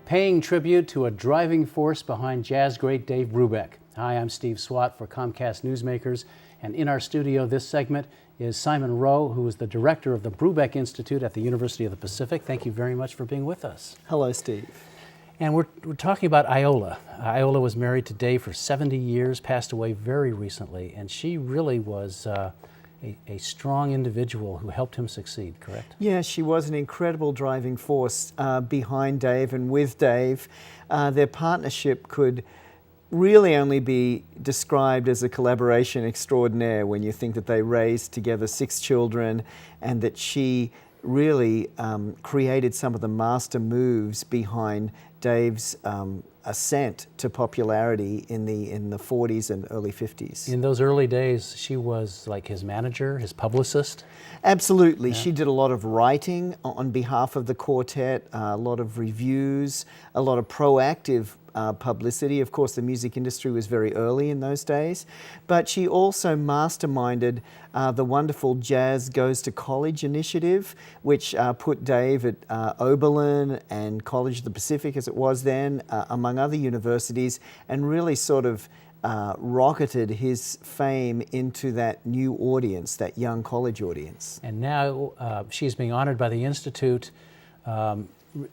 paying tribute to a driving force behind jazz great Dave Brubeck. Hi, I'm Steve Swat for Comcast Newsmakers, and in our studio this segment is Simon Rowe, who is the director of the Brubeck Institute at the University of the Pacific. Thank you very much for being with us. Hello, Steve. And we're talking about Iola. Iola was married to Dave for 70 years, passed away very recently, and she really was a strong individual who helped him succeed, correct? Yeah, she was an incredible driving force behind Dave and with Dave. Their partnership could really only be described as a collaboration extraordinaire when you think that they raised together 6 children and that she really created some of the master moves behind Dave's ascent to popularity in the 40s and early 50s. In those early days, she was like his manager, his publicist? Absolutely. Yeah. She did a lot of writing on behalf of the quartet, a lot of reviews, a lot of proactive publicity. Of course, the music industry was very early in those days, but she also masterminded the wonderful Jazz Goes to College initiative, which put Dave at Oberlin and College of the Pacific, as it was then, among other universities, and really sort of rocketed his fame into that new audience, that young college audience. And now she's being honored by the Institute.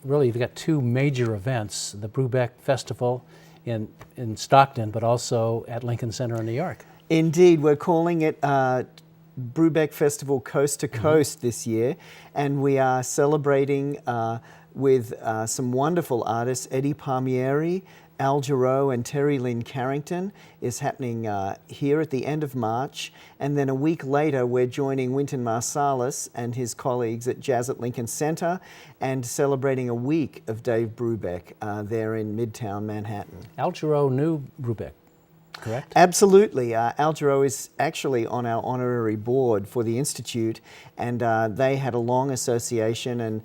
Really, you've got 2 major events, the Brubeck Festival in Stockton, but also at Lincoln Center in New York. Indeed, we're calling it Brubeck Festival Coast to Coast this year, and we are celebrating with some wonderful artists. Eddie Palmieri, Al Jarreau, and Terry Lynn Carrington is happening here at the end of March, and then a week later we're joining Wynton Marsalis and his colleagues at Jazz at Lincoln Center and celebrating a week of Dave Brubeck there in Midtown Manhattan. Al Jarreau knew Brubeck, correct? Absolutely. Al Jarreau is actually on our honorary board for the Institute, and they had a long association, and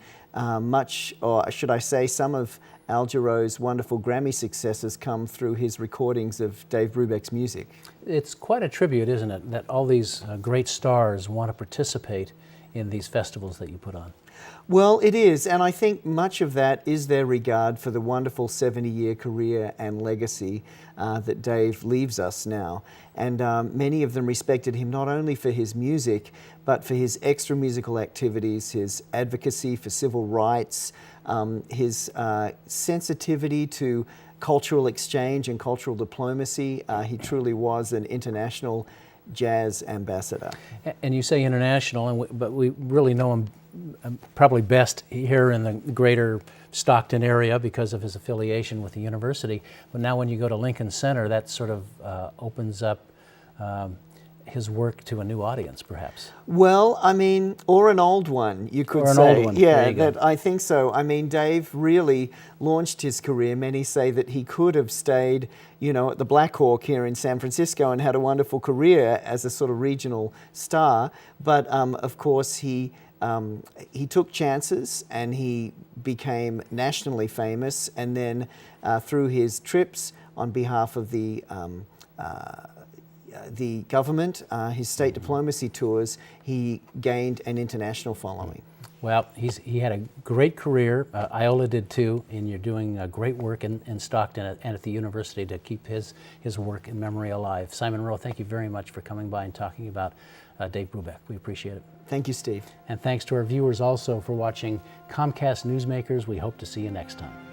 much, or should I say, some of Al Jarreau's wonderful Grammy successes come through his recordings of Dave Brubeck's music. It's quite a tribute, isn't it, that all these great stars want to participate in these festivals that you put on? Well, it is, and I think much of that is their regard for the wonderful 70-year career and legacy that Dave leaves us now. And many of them respected him not only for his music, but for his extra musical activities, his advocacy for civil rights, his sensitivity to cultural exchange and cultural diplomacy. He truly was an international jazz ambassador. And you say international, but we really know him probably best here in the greater Stockton area because of his affiliation with the university. But now when you go to Lincoln Center, that sort of opens up his work to a new audience, perhaps. Well, I mean, or an old one, you could say. Or an old one. Yeah, that I think so. I mean, Dave really launched his career. Many say that he could have stayed, you know, at the Black Hawk here in San Francisco and had a wonderful career as a sort of regional star. But of course, he took chances and he became nationally famous. And then through his trips on behalf of the government, his state diplomacy tours, he gained an international following. Well, he had a great career. Iola did too, and you're doing great work in Stockton and at the university to keep his work and memory alive. Simon Rowe, thank you very much for coming by and talking about Dave Brubeck. We appreciate it. Thank you, Steve. And thanks to our viewers also for watching Comcast Newsmakers. We hope to see you next time.